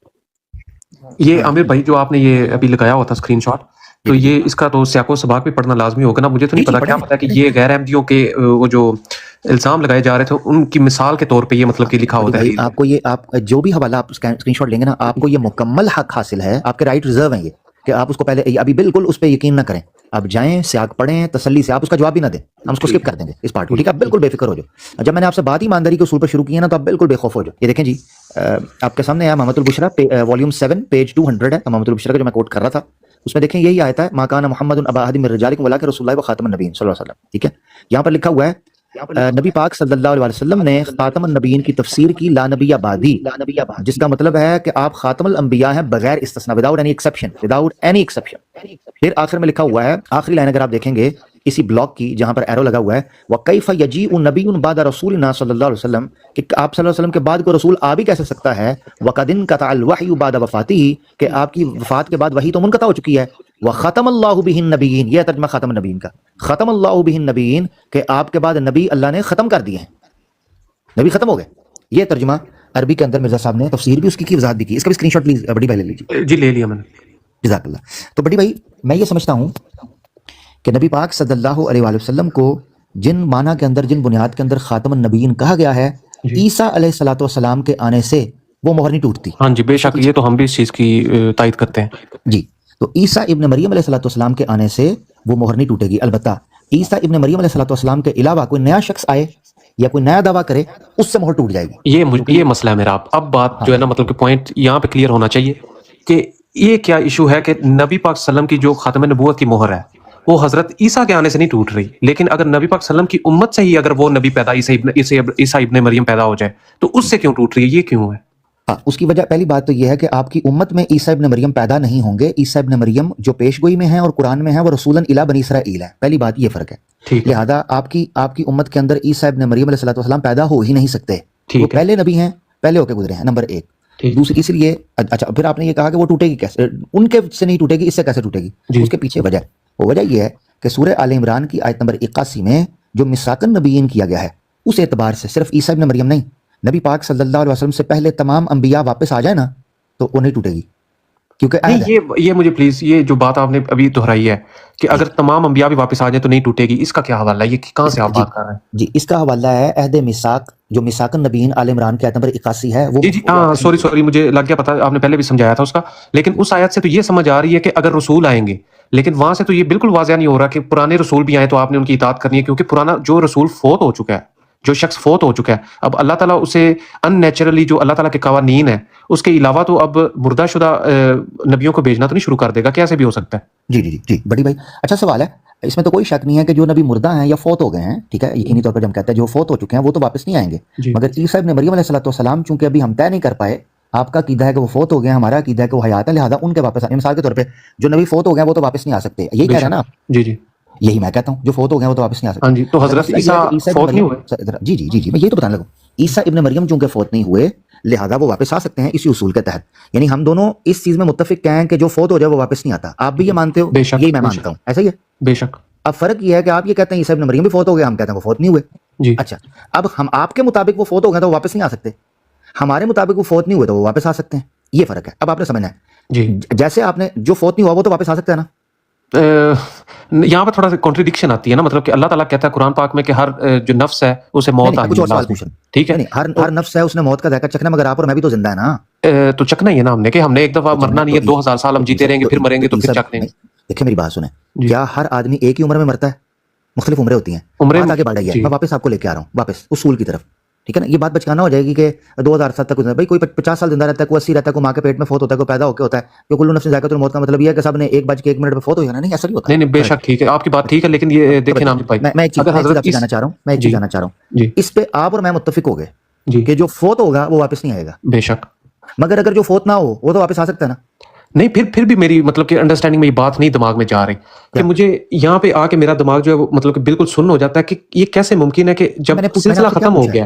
یہ عامر بھائی جو آپ نے یہ ابھی لگایا ہوا تھا اسکرین شاٹ، تو یہ اس کا تو سیاق و سباق بھی پڑھنا لازمی ہوگا نا. مجھے تو نہیں پتا، کیا پتا کہ یہ غیر احمدیوں کے وہ جو الزام لگائے جا رہے تھے ان کی مثال کے طور پہ یہ مطلب کہ لکھا ہوتا ہے. آپ کو یہ آپ جو بھی حوالہ آپ اسکرین شاٹ لیں گے نا، آپ کو یہ مکمل حق حاصل ہے، آپ کے رائٹ ریزرو ہیں یہ، کہ آپ اس کو پہلے ابھی بالکل اس پہ یقین نہ کریں. آپ جائیں سیاق پڑھیں تسلی سے، آپ اس کا جواب بھی نہ دیں، ہم اس کو اسکپ کر دیں گے اس پارٹ کو، ٹھیک ہے؟ آپ بالکل بے فکر ہو جاؤ. جب میں نے آپ سے بات ایمانداری کے اصول پر شروع کی ہے نا، تو آپ بالکل بے خوف ہو جاؤ. یہ دیکھیں جی، آپ کے سامنے ہے محمد البشرا والیوم 7 پیج 200 ہے محمد البشرا کا جو میں کوٹ کر رہا تھا. اس میں دیکھیں یہی آیت ہے، ما کان محمد ابا احد من رجالکم ولکن رسول اللہ و خاتم النبیین صلی اللہ علیہ وسلم. ٹھیک ہے، یہاں پر لکھا ہوا ہے نبی پاک صلی اللہ علیہ وسلم نے خاتم النبیین کی تفسیر کی لا نبی بعدی، جس کا مطلب ہے کہ آپ خاتم الانبیاء ہیں بغیر استثناء، وداؤٹ اینی ایکسیپشن. پھر آخر میں لکھا ہوا ہے، آخری لائن اگر آپ دیکھیں گے اسی بلاک کی جہاں پر ایرو لگا ہوا ہے، وَكَيْفَ يَجِيءُ نَبِيٌّ بَعْدَ رَسُولِنَا صلی اللہ علیہ وسلم، کہ آپ صلی اللہ علیہ وسلم کے بعد کوئی رسول آ بھی کیسے سکتا ہے. وَقَدْ انْقَطَعَ الْوَحْيُ بَعْدَ وَفَاتِهِ، کہ آپ کی وفات کے بعد وحی تو منقطع ہو چکی ہے. وَخَتَمَ اللَّهُ بِهِ النَّبِيِّينَ، یہ ترجمہ خاتم النبیین کا، ختم اللہ بہ النبیین، کہ آپ کے بعد نبی اللہ نے ختم کر دیے ہیں، نبی ختم ہو گئے. یہ ترجمہ عربی کے اندر مرزا صاحب نے تفسیر بھی اس کی وضاحت بھی کی. اس کا بھی اسکرین شاٹ پلیز بڑی بھائی لے لیجیے. جی لے لیا میں نے. جزاک اللہ. تو بڑی بھائی میں یہ سمجھتا ہوں کہ نبی پاک صلی اللہ علیہ وآلہ وسلم کو جن معنی کے اندر، جن بنیاد کے اندر خاتم النبیین کہا گیا ہے، عیسیٰ علیہ الصلوۃ والسلام کے آنے سے وہ مہر نہیں ٹوٹتی. ہاں جی بے شک، یہ تو ہم بھی اس چیز کی تائید کرتے ہیں. جی، تو عیسیٰ ابن مریم علیہ الصلوۃ والسلام کے آنے سے وہ مہر نہیں ٹوٹے گی. البتہ عیسیٰ ابن مریم علیہ الصلوۃ والسلام کے علاوہ کوئی نیا شخص آئے یا کوئی نیا دعویٰ کرے، اس سے مہر ٹوٹ جائے گی. یہ مسئلہ ہے میرا. اب بات جو ہے نا مطلب کہ پوائنٹ یہاں پہ کلیئر ہونا چاہیے کہ یہ کیا ایشو ہے کہ نبی پاک صلی اللہ علیہ وسلم کی جو خاتم نبوت کی مہر ہے وہ حضرت عیسیٰ کے آنے سے نہیں ٹوٹ رہی، لیکن اگر نبی پاک صلی اللہ علیہ وسلم کی امت سے ہی اگر وہ نبی پیدا عیسیٰ ابن مریم پیدا ہو جائے تو اس سے کیوں ٹوٹ رہی ہے؟ یہ کیوں ہے؟ اس کی وجہ پہلی بات تو یہ ہے کہ آپ کی امت میں عیسیٰ ابن مریم پیدا نہیں ہوں گے. عیسیٰ ابن مریم جو پیش گوئی میں ہیں اور قرآن میں ہیں وہ رسولاً الی بنی اسرائیل ہے. پہلی بات یہ فرق ہے. لہذا آپ کی امت کے اندر عیسیٰ ابن مریم علیہ الصلوۃ والسلام پیدا ہو ہی نہیں سکتے. وہ پہلے نبی ہیں، پہلے ہو کے گزرے ہیں، نمبر 1. دوسری اس لیے اچھا پھر آپ نے یہ کہا کہ وہ ٹوٹے گی کیسے، ان کے سے نہیں ٹوٹے گی، اس سے کیسے ٹوٹے گی؟ اس کے پیچھے وجہ یہ ہے کہ سورہ آل عمران کی آیت نمبر 81 میں جو میثاق النبیین کیا گیا ہے، اس اعتبار سے صرف عیسیٰ ابن مریم نہیں، نبی پاک صلی اللہ علیہ وسلم سے پہلے تمام انبیاء واپس آ جائے نا تو وہ نہیں ٹوٹے گی. کیونکہ یہ مجھے پلیز یہ جو بات آپ نے ابھی دہرائی ہے کہ اگر تمام انبیاء بھی واپس آ جائیں تو نہیں ٹوٹے گی، اس کا کیا حوالہ ہے؟ یہ کہاں سے آپ بات کر رہے ہیں؟ جی اس کا حوالہ ہے عہد میثاق، جو میثاق النبیین آل عمران کی آیت نمبر 81 ہے. وہ جی ہاں سوری مجھے لگ گیا پتا، آپ نے پہلے بھی سمجھایا تھا اس کا. لیکن اس آیت سے تو یہ سمجھ آ رہی ہے کہ اگر رسول آئیں گے، لیکن وہاں سے تو یہ بالکل واضح نہیں ہو رہا کہ پرانے رسول بھی آئیں تو آپ نے ان کی اطاعت کرنی ہے، کیونکہ پرانا جو رسول فوت ہو چکا ہے، جو شخص فوت ہو چکا ہے، اب اللہ تعالیٰ اسے ان نیچرلی جو اللہ تعالیٰ کے قوانین ہیں اس کے علاوہ تو اب مردہ شدہ نبیوں کو بھیجنا تو نہیں شروع کر دے گا؟ کیسے بھی ہو سکتا ہے؟ جی بڑی بھائی اچھا سوال ہے. اس میں تو کوئی شک نہیں ہے کہ جو نبی مردہ ہیں یا فوت ہو گئے ہیں، ٹھیک ہے، یقینی طور پر ہم کہتے ہیں جو فوت ہو چکے ہیں وہ تو واپس نہیں آئیں گے. مگر عیسیٰ ابن مریم علیہ الصلوۃ والسلام چونکہ ابھی ہم طے نہیں کر پائے، آپ کا عقیدہ ہے کہ وہ فوت ہو گئے ہیں، ہمارا عقیدہ ہے کہ وہ حیات ہے، لہٰذا ان کے واپس آنے. مثال کے طور پہ جو نبی فوت ہو گئے وہ تو واپس نہیں آ سکتے، یہی کہہ رہے ہیں نا آپ؟ جی یہی میں کہتا ہوں، جو فوت ہو گئے وہ تو واپس نہیں آ سکتے. ہاں جی، تو حضرت عیسیٰ فوت نہیں ہوئے. جی میں یہی تو بتانے لگا. عیسیٰ ابن مریم چونکہ فوت نہیں ہوئے لہذا وہ واپس آ سکتے ہیں اسی اصول کے تحت. یعنی ہم دونوں اس چیز میں متفق ہیں کہ جو فوت ہو جائے وہ واپس نہیں آتا. آپ بھی یہ مانتے ہو، یہی میں مانتا ہوں، ایسا ہی ہے. بے شک. اب فرق یہ ہے کہ آپ یہ کہتے ہیں عیسیٰ ابن مریم بھی فوت ہو گئے، ہم کہتے ہیں وہ فوت نہیں ہوئے. جی اچھا اب ہم آپ کے مطابق وہ فوت ہو گئے تو وہ واپس نہیں آ سکتے، ہمارے مطابق وہ فوت نہیں ہوئے تو وہ واپس آ سکتے ہیں. یہ فرق ہے. اب آپ نے سمجھنا ہے. جی جیسے آپ نے جو فوت نہیں ہوا وہ تو واپس آ سکتا ہے نا. یہاں پہ تھوڑا سا کنٹریڈکشن آتی ہے نا، مطلب کہ اللہ تعالیٰ کہتا ہے قرآن پاک میں کہ ہر جو نفس ہے اسے موت آنی ہے. ٹھیک ہے، ہر نفس ہے اس نے موت کا ذائقہ چکھنا، مگر آپ اور میں بھی تو زندہ ہے نا. تو چکنا ہی ہے نا ہم نے، کہ ہم نے ایک دفعہ مرنا نہیں ہے، 2000 سال ہم جیتے رہیں گے، پھر مریں گے تو پھر چکھ لیں گے. دیکھیں میری بات سنیں، کیا ہر آدمی ایک ہی عمر میں مرتا ہے؟ مختلف عمریں ہوتی ہیں. بات آگے بڑھ رہی ہے، میں واپس آپ کو لے کے آ رہا ہوں واپس اصول کی طرف. ٹھیک ہے نا، یہ بات بچکانا ہو جائے گی کہ 2007 تک بھائی کوئی 50 سال زندہ رہتا ہے، کوئی 80 رہتا ہے، کوئی ماں کے پیٹ میں فوت ہوتا ہے، کوئی پیدا ہو کے ہوتا ہے. کہ کل نفس ذائقۃ الموت کا مطلب یہ ہے کہ سب نے 1:01 پہ فوت ہو جانا؟ نہیں، ایسا نہیں ہوتا. نہیں بے شک ٹھیک ہے، آپ کی بات ٹھیک ہے، لیکن یہ دیکھیں نا بھائی، میں ایک چیز جانا چاہ رہا ہوں اس پہ آپ اور میں متفق ہو گئے کہ جو فوت ہوگا وہ واپس نہیں آئے گا. بے شک. مگر اگر جو فوت نہ ہو وہ تو واپس آ سکتا ہے نا. نہیں پھر بھی میری مطلب کہ انڈرسٹینڈنگ میں یہ بات نہیں دماغ میں جا رہی کہ مجھے یہاں پہ آ کے میرا دماغ جو ہے مطلب کہ بالکل سن ہو جاتا ہے کہ یہ کیسے ممکن ہے کہ جب سلسلہ ختم ہو گیا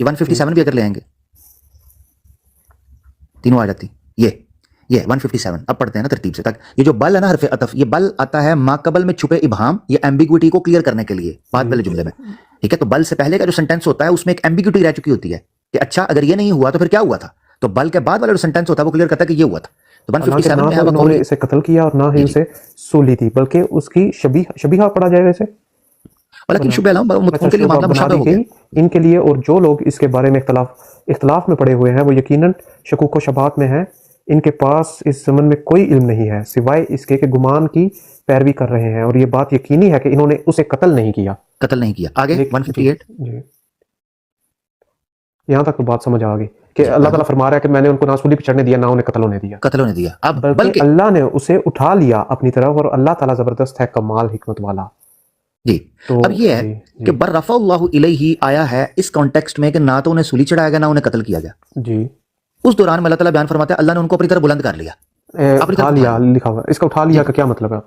یہ 157 بھی اگر لے آئیں گے تینوں آ جاتی. یہ 157 اب پڑھتے ہیں نا ترتیب سے تک. یہ جو بل ہے نا حرف عطف, یہ بل آتا ہے ما قبل میں چھپے ابہام یا ایمبیگوٹی کو کلیئر کرنے کے لیے بعد والے جملے میں, ٹھیک ہے. تو بل سے پہلے کا جو سینٹینس ہوتا ہے اس میں ایک ایمبیگوٹی رہ چکی ہوتی ہے کہ اچھا اگر یہ نہیں ہوا تو پھر کیا ہوا تھا, تو بل کے بعد والا جو سینٹینس ہوتا ہے وہ کلیئر کرتا ہے کہ یہ ہوا تھا. تو 157 میں انہوں نے اسے قتل کیا اور نہ ہی اسے سولی تھی, بلکہ اس کی شبیہ پڑھا جائے گا اسے, لیکن شبہ لہم ان کے لیے معاملہ مشابہ ہو گیا ان کے لیے. اور جو لوگ اس کے بارے میں اختلاف میں پڑے ہوئے ہیں وہ یقیناً شکوک و شبہات میں ہیں. ان کے پاس اس ضمن میں کوئی علم نہیں ہے سوائے اس کے کہ گمان کی پیروی کر رہے ہیں, اور یہ بات یقینی ہے کہ انہوں نے اسے قتل نہیں کیا. آگے 158 جی یہاں تک تو بات سمجھ آ گئی کہ اللہ تعالیٰ فرما رہا ہے کہ میں نے ان کو نہ سولی پہ چڑھنے دیا نہ انہیں قتل ہونے دیا. اب بلکہ اللہ نے اسے اٹھا لیا اپنی طرف, اور اللہ تعالیٰ زبردست ہے کمال حکمت والا. جی اب یہ ہے کہ بر رفع اللہ الیہ آیا ہے اس کانٹیکسٹ میں کہ نہ تو انہیں سولی چڑھایا گیا نہ انہیں قتل کیا گیا. جی اس دوران میں اللہ تعالیٰ بیان فرماتا ہے اللہ نے ان کو اپنی طرف بلند کر لیا. اٹھا لیا لکھا ہوا, اس کا اٹھا لیا کا کیا مطلب ہے؟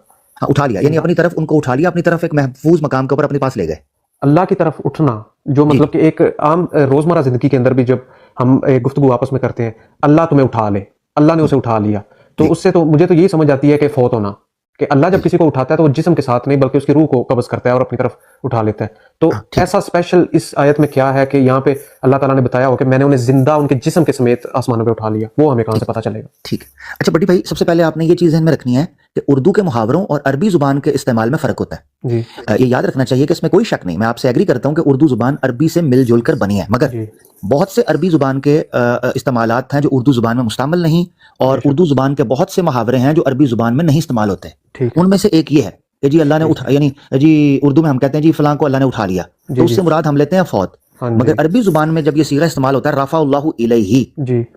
ہاں اٹھا لیا یعنی اپنی طرف ان کو اٹھا لیا, اپنی طرف ایک محفوظ مقام کے اوپر اپنے پاس لے گئے. اللہ کی طرف اٹھنا جو مطلب کہ ایک عام روزمرہ زندگی کے اندر بھی جب ہم گفتگو آپس میں کرتے ہیں اللہ تمہیں اٹھا لے, اللہ نے اسے اٹھا لیا, تو اس سے تو مجھے تو یہی سمجھ آتی ہے کہ فوت ہونا, کہ اللہ جب کسی کو اٹھاتا ہے تو وہ جسم کے ساتھ نہیں بلکہ اس کی روح کو قبض کرتا ہے اور اپنی طرف اٹھا لیتا ہے. تو ایسا اسپیشل اس آیت میں کیا ہے کہ یہاں پہ اللہ تعالیٰ نے بتایا ہو کہ میں نے انہیں زندہ ان کے جسم کے سمیت آسمانوں پہ اٹھا لیا, وہ ہمیں کہاں سے پتہ چلے گا؟ ٹھیک. اچھا بڑی بھائی, سب سے پہلے آپ نے یہ چیز ذہن میں رکھنی ہے کہ اردو کے محاوروں اور عربی زبان کے استعمال میں فرق ہوتا ہے. جی یہ یاد رکھنا چاہیے کہ اس میں کوئی شک نہیں, میں آپ سے ایگری کرتا ہوں کہ اردو زبان عربی سے مل جل کر بنی ہے, مگر بہت سے عربی زبان کے استعمالات ہیں جو اردو زبان میں مستعمل نہیں, اور اردو زبان کے بہت سے محاورے ہیں جو عربی زبان میں نہیں استعمال ہوتے. ان میں سے ایک یہ ہے کہ جی اللہ نے اٹھا, یعنی جی اردو میں ہم کہتے ہیں جی فلاں کو اللہ نے اٹھا لیا, تو اس سے مراد ہم لیتے ہیں فوت. مگر عربی زبان میں جب یہ صیغہ استعمال ہوتا ہے رفع اللہ الیہ,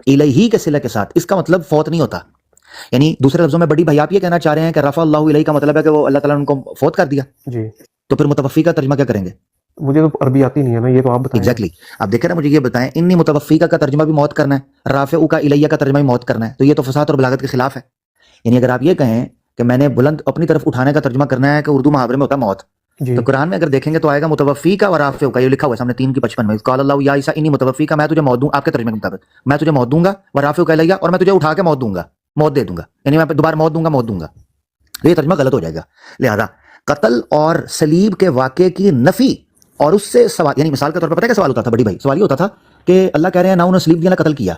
الیہ کے صلہ کے ساتھ, اس کا مطلب فوت نہیں ہوتا. یعنی دوسرے لفظوں میں بڑی بھائی آپ یہ کہنا چاہ رہے ہیں کہ رفع اللہ الیہ کا مطلب ہے کہ وہ اللہ تعالیٰ نے ان کو فوت کر دیا. جی تو پھر متوفی کا ترجمہ کیا کریں گے؟ مجھے تو عربی آتی نہیں ہے نا, یہ تو آپ بتائیں. ایگزیکٹلی. آپ دیکھیں نا, مجھے یہ بتائیں, انی متوفی کا ترجمہ بھی موت کرنا ہے, رافع کا الیہ کا ترجمہ بھی موت کرنا ہے, تو یہ تو فصاحت اور بلاغت کے خلاف ہے. یعنی اگر آپ یہ کہیں کہ میں نے بلند اپنی طرف اٹھانے کا ترجمہ کرنا ہے کہ اردو محاورے میں ہوتا موت, تو قرآن میں اگر دیکھیں گے تو آئے گا متوفی کا و رافع کا, یہ لکھا ہوا ہے سامنے 3:55 میں, قال اللہ یا عیسیٰ انی متوفی کا, میں تجھے موت دوں, آپ کے ترجمے کے مطابق میں تجھے موت دوں گا, و رافع کا الیہ, اور میں تجھے اٹھا کے موت دوں گا, موت دے دوں گا, یعنی میں دوبارہ موت دوں گا. یہ ترجمہ غلط ہو جائے گا. لہذا قتل اور صلیب کے واقعے کی نفی اور اس سے سوال, یعنی مثال کے طور پر پتہ ہے کیا سوال ہوتا تھا بڑی بھائی؟ سوال یہ ہوتا تھا کہ اللہ کہہ رہے ہیں نہ انہوں نے صلیب دیا نہ قتل کیا,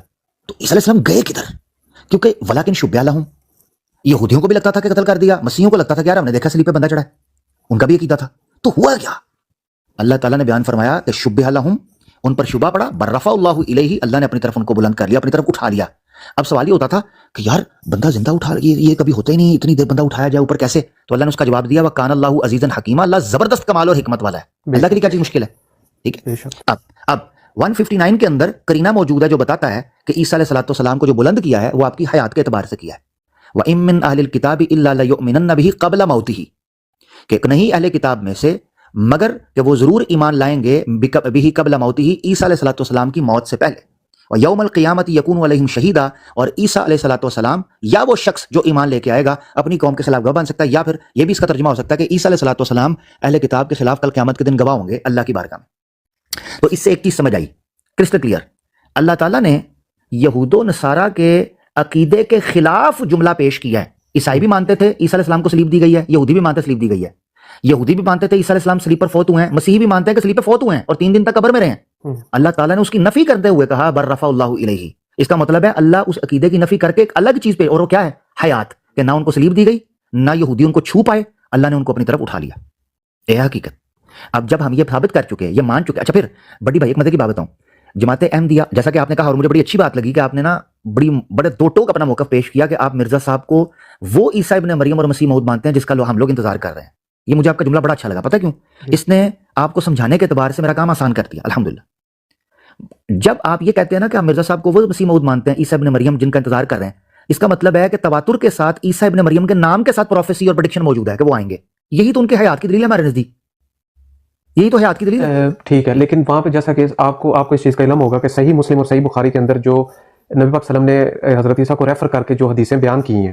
تو عیسیٰ علیہ السلام گئے کدھر؟ کیونکہ ولیکن شبہ لہم, یہودیوں کو بھی لگتا تھا کہ قتل کر دیا, مسیحیوں کو لگتا تھا کہ یار ہم نے دیکھا صلیب پہ بندہ چڑھا ہے, ان کا بھی عقیدہ تھا. تو ہوا کیا؟ اللہ تعالیٰ نے بیان فرمایا کہ شبہ لہم, ان پر شبہ پڑا, برفع اللہ الیہ, اللہ نے اپنی طرف ان کو بلند کر لیا, اپنی طرف اٹھا لیا. اب سوال یہ ہوتا تھا کہ یار بندہ زندہ اٹھا, یہ کبھی ہوتا ہی نہیں, اتنی دیر بندہ اٹھایا جائے اوپر کیسے؟ تو اللہ نے اس کا جواب دیا, وَكَانَ اللَّهُ عَزِيزًا حَكِيمًا, اللہ زبردست کمال اور حکمت والا ہے, اللہ کے لیے کیا چیز مشکل ہے؟ ٹھیک ہے. اب 159 کے اندر قرینہ موجود ہے جو بتاتا ہے کہ عیسیٰ علیہ السلام کو جو بلند کیا ہے وہ آپ کی حیات کے اعتبار سے کیا ہے. وَإِن مِّنْ أَهْلِ الْكِتَابِ إِلَّا لَيُؤْمِنَنَّ بِهِ قَبْلَ مَوْتِهِ, کہ نہیں اہل کتاب میں سے مگر کہ وہ ضرور ایمان لائیں گے بِهِ قَبْلَ مَوْتِهِ, عیسیٰ علیہ السلام کی موت سے پہلے. اور یوم القیامت یکون علیہم شہیدا, اور عیسیٰ علیہ السلام یا وہ شخص جو ایمان لے کے آئے گا اپنی قوم کے خلاف گواہ بن سکتا ہے, یا پھر یہ بھی اس کا ترجمہ ہو سکتا ہے کہ عیسیٰ علیہ السلام اہل کتاب کے خلاف کل قیامت کے دن گواہ ہوں گے اللہ کی بارگاہ میں. تو اس سے ایک چیز سمجھ آئی کرسٹل کلیئر, اللہ تعالیٰ نے یہود و نصارہ کے عقیدے کے خلاف جملہ پیش کیا ہے. عیسائی بھی مانتے تھے عیسیٰ علیہ السلام کو صلیب دی گئی ہے, یہودی بھی مانتے صلیب دی گئی ہے, یہودی بھی مانتے تھے عیسیٰ علیہ السلام صلیب پر فوت ہوئے ہیں, مسیحی بھی مانتے ہیں کہ صلیب پر فوت ہوئے ہیں اور 3 دن تک قبر میں رہے ہیں. اللہ تعالیٰ نے اس کی نفی کرتے ہوئے کہا برفع اللہ الیہ, اس کا مطلب ہے اللہ اس عقیدے کی نفی کر کے ایک الگ چیز پہ, اور وہ کیا ہے؟ حیات, کہ نہ ان کو صلیب دی گئی نہ یہودی ان کو چھو پائے, اللہ نے ان کو اپنی طرف اٹھا لیا. یہ حقیقت. اب جب ہم یہ ثابت کر چکے, یہ مان چکے, اچھا پھر بڑی بھائی ایک مزے کی بات بتاؤں, جماعت احمدیہ جیسا کہ آپ نے کہا, اور مجھے بڑی اچھی بات لگی کہ آپ نے نا بڑے دو ٹوک اپنا موقف پیش کیا کہ آپ مرزا صاحب کو وہ عیسیٰ ابن مریم اور مسیح موعود مانتے ہیں جس کا ہم لوگ انتظار کر رہے ہیں. یہ مجھے آپ کا جملہ بڑا اچھا لگا, پتہ کیوں؟ اس نے آپ کو سمجھانے کے اعتبار سے میرا کام آسان کر دیا الحمدللہ. جب آپ یہ کہتے ہیں نا کہ آپ مرزا صاحب کو وہ مسیح موعود مانتے ہیں عیسیٰ ابن مریم جن کا انتظار کر رہے ہیں, اس کا مطلب ہے کہ تواتر کے ساتھ عیسیٰ ابن مریم کے نام کے ساتھ پروفیسی اور پریڈکشن موجود ہے کہ وہ آئیں گے. یہی تو ان کے حیات کی دلیل ہے ہمارے نزدیک, یہی تو حیات کی دلیل ہے. ٹھیک ہے, لیکن وہاں پہ جیسا کہ آپ کو اس چیز کا علم ہوگا کہ صحیح مسلم اور صحیح بخاری کے اندر جو نبی پاک صلی اللہ علیہ وسلم نے حضرت عیسیٰ کو ریفر کر کے جو حدیثیں بیان کی ہیں,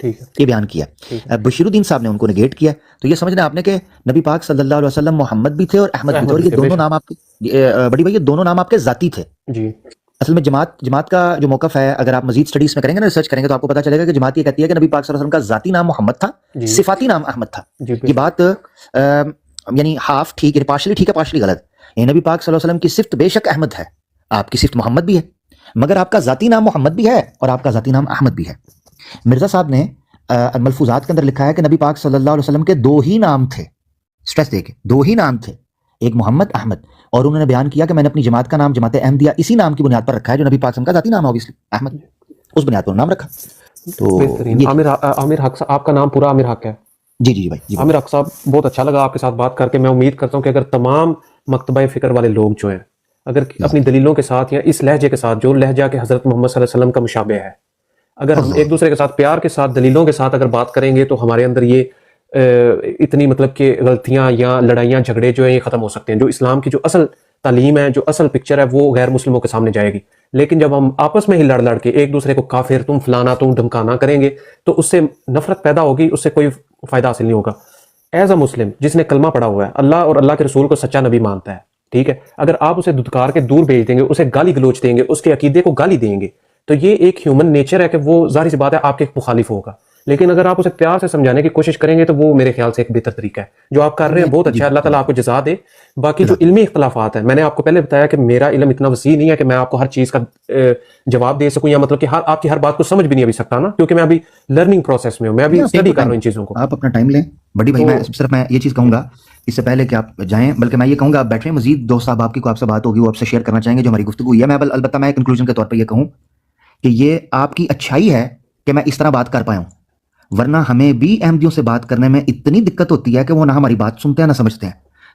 ٹھیک ہے یہ بیان کیا. بشیر الدین صاحب نے ان کو نگیٹ کیا. تو یہ سمجھنا آپ نے کہ نبی پاک صلی اللہ علیہ وسلم محمد بھی تھے اور احمد بھی تھے, اور یہ دونوں نام آپ کے بڑی بھائی یہ دونوں نام آپ کے ذاتی تھے. جی اصل میں جماعت کا جو موقف ہے, اگر آپ مزید اسٹڈیز میں کریں گے نا, ریسرچ کریں گے, تو آپ کو پتا چلے گا کہ جماعت یہ کہتی ہے کہ نبی پاک صلی اللہ علیہ وسلم کا ذاتی نام محمد تھا, صفاتی نام احمد تھا. یہ بات یعنی ہاف ٹھیک ہے, پارشلی ٹھیک ہے, پارشلی غلط. نبی پاک صلی اللہ علیہ وسلم کی صفت بے شک احمد ہے, آپ کی صفت محمد بھی ہے, مگر آپ کا ذاتی نام محمد بھی ہے اور آپ کا ذاتی نام احمد بھی ہے. مرزا صاحب نے ملفوظات کے اندر لکھا ہے کہ نبی پاک صلی اللہ علیہ وسلم کے 2 ہی نام تھے, اسٹریس دے کے 2 ہی نام تھے, ایک محمد, احمد. اور انہوں نے بیان کیا کہ میں نے اپنی جماعت کا نام جماعت احمدیہ اسی نام کی بنیاد پر رکھا ہے جو نبی پاک صلی اللہ علیہ وسلم کا ذاتی نام ہے, اوبویسلی احمد, اس بنیاد پر نام رکھا. تو بہترین. عامر حق صاحب, آپ کا نام پورا عامر حق ہے؟ جی جی بھائی, جی عامر حق صاحب, بہت اچھا لگا آپ کے ساتھ بات کر کے. میں امید کرتا ہوں کہ اگر تمام مکتبہ فکر والے لوگ جو ہیں اگر اپنی دلیلوں کے ساتھ یا اس لہجے کے ساتھ, جو لہجہ کہ حضرت محمد صلی اللہ علیہ وسلم کا مشابہ ہے, اگر ہم ایک دوسرے کے ساتھ پیار کے ساتھ دلیلوں کے ساتھ اگر بات کریں گے تو ہمارے اندر یہ اتنی مطلب کہ غلطیاں یا لڑائیاں جھگڑے جو ہیں یہ ختم ہو سکتے ہیں. جو اسلام کی جو اصل تعلیم ہے, جو اصل پکچر ہے, وہ غیر مسلموں کے سامنے جائے گی. لیکن جب ہم آپس میں ہی لڑ کے ایک دوسرے کو کافر, تم فلانا, تم دھمکانا کریں گے تو اس سے نفرت پیدا ہوگی, اس سے کوئی فائدہ حاصل نہیں ہوگا. ایز اے مسلم جس نے کلمہ پڑھا ہوا ہے, اللہ اور اللہ کے رسول کو سچا نبی مانتا ہے, ٹھیک ہے, اگر آپ اسے دھتکار کے دور بھیج دیں گے, اسے گالی گلوچ دیں گے, اس کے عقیدے کو گالی دیں گے, تو یہ ایک ہیومن نیچر ہے کہ وہ ظاہر سی بات ہے آپ کے مخالف ہوگا. لیکن اگر آپ اسے پیار سے سمجھانے کی کوشش کریں گے تو وہ میرے خیال سے ایک بہتر طریقہ ہے. جو آپ کر رہے ہیں بہت اچھا ہے, اللہ تعالیٰ آپ کو جزا دے. باقی جو علمی اختلافات ہیں, میں نے آپ کو پہلے بتایا کہ میرا علم اتنا وسیع نہیں ہے کہ میں آپ کو ہر چیز کا جواب دے سکوں, یا مطلب کہ آپ کی ہر بات کو سمجھ بھی نہیں ابھی سکتا نا, کیونکہ میں ابھی لرننگ پروسیس میں ہوں, میں ابھی اسٹڈی کر رہا ہوں ان چیزوں کو. آپ اپنا ٹائم لیں بڑی بھائی. میں صرف میں یہ چیز کہوں گا اس سے پہلے کہ آپ جائیں, بلکہ میں یہ کہوں گا آپ بیٹھیں, مزید دوست صاحب آپ کی کو آپ سے بات ہوگی, وہ آپ سے شیئر کرنا چاہیں گے جو ہماری گفتگو ہوئی ہے. میں البتہ میں کنکلوژن کے طور پر یہ کہوں کہ یہ آپ کی اچھائی ہے کہ میں اس طرح بات کر پایا ہوں, ورنہ ہمیں بھی احمدیوں سے بات کرنے میں اتنی دقت ہوتی ہے کہ وہ نہ ہماری بات سنتے ہیں نہ سمجھتے ہیں.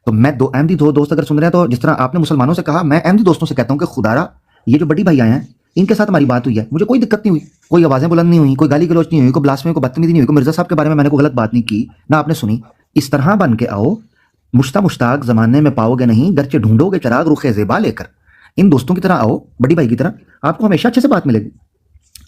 تو میں احمدی دوست اگر سن رہے ہیں تو جس طرح آپ نے مسلمانوں سے کہا, میں احمدی دوستوں سے کہتا ہوں کہ خدارا یہ جو بڑی بھائی آئے ہیں ان کے ساتھ ہماری بات ہوئی ہے, مجھے کوئی دقت نہیں ہوئی, کوئی آوازیں بلند نہیں ہوئی, کوئی گالی گلوچ نہیں ہوئی, کوئی بلاسفیمی, کوئی بدتمیزی نہیں ہوئی, کوئی مرزا صاحب کے بارے میں نے کوئی غلط بات نہیں کی, نہ آپ نے سنی. اس طرح بن کے آؤ, مشتاق زمانے میں پاؤ گے نہیں, گرچہ ڈھونڈو گے چراغ رخ زیبا لے کر. ان دوستوں کی طرح آؤ, بڑی بھائی کی طرح, آپ کو ہمیشہ اچھے سے بات ملے گی.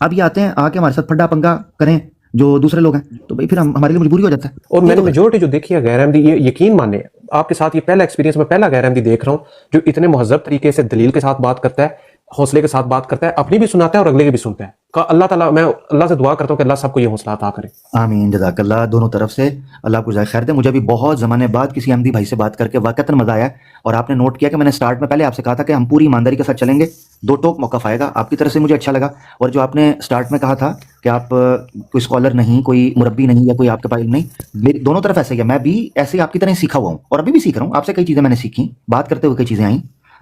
اب یہ آتے ہیں آ کے ہمارے ساتھ پھڈا پنگا کریں جو دوسرے لوگ ہیں, تو بھائی پھر ہمارے لیے مجبوری ہو جاتا ہے. اور میں نے میجورٹی جو دیکھی ہے غیر احمدی, یہ یقین مانے آپ کے ساتھ, یہ پہلا ایکسپیرینس میں پہلا غیر احمدی دیکھ رہا ہوں جو اتنے مہذب طریقے سے دلیل کے ساتھ بات کرتا ہے, حوصلے کے ساتھ بات کرتا ہے, اپنی بھی سناتا ہے اور اگلے کی بھی سنتا ہے. اللہ تعالیٰ, میں اللہ سے دعا کرتا ہوں کہ اللہ سب کو یہ حوصلہ عطا کرے. آمین, جزاک اللہ دونوں طرف سے, اللہ آپ کو جزائے خیر دے. مجھے بھی بہت زمانے بعد کسی احمدی بھائی سے بات کر کے واقعتاً مزہ آیا. اور آپ نے نوٹ کیا کہ میں نے سٹارٹ میں پہلے آپ سے کہا تھا کہ ہم پوری ایمانداری کے ساتھ چلیں گے, 2 ٹوک موقف آئے گا. آپ کی طرف سے مجھے اچھا لگا. اور جو آپ نے سٹارٹ میں کہا تھا کہ آپ کوئی اسکالر نہیں, کوئی مربی نہیں, یا کوئی آپ کے پاس نہیں, میری دونوں طرف ایسے ہی ہے. میں بھی ایسے آپ کی طرح سیکھا ہوا ہوں اور ابھی بھی سیکھ رہا ہوں. آپ سے کئی چیزیں میں نے سیکھی, بات کرتے ہوئے کئی چیزیں آئیں.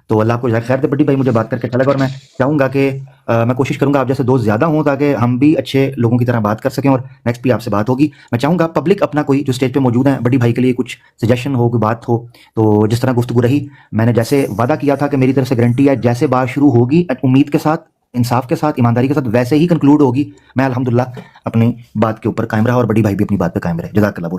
تو اللہ آپ کو جزائے خیر دے بڑی بھائی, مجھے بات کر کے اچھا لگا. اور میں چاہوں گا کہ میں کوشش کروں گا آپ جیسے دوست زیادہ ہوں تاکہ ہم بھی اچھے لوگوں کی طرح بات کر سکیں. اور نیکسٹ بھی آپ سے بات ہوگی. میں چاہوں گا پبلک اپنا کوئی جو اسٹیج پہ موجود ہیں بڑی بھائی کے لیے کچھ سجیشن ہو, کوئی بات ہو, تو جس طرح گفتگو رہی, میں نے جیسے وعدہ کیا تھا کہ میری طرف سے گارنٹی ہے جیسے بات شروع ہوگی امید کے ساتھ, انصاف کے ساتھ, ایمانداری کے ساتھ, ویسے ہی کنکلوڈ ہوگی. میں الحمدللہ اپنی بات کے اوپر قائم رہا اور بڑی بھائی بھی اپنی بات پہ قائم رہے. جزاک اللہ.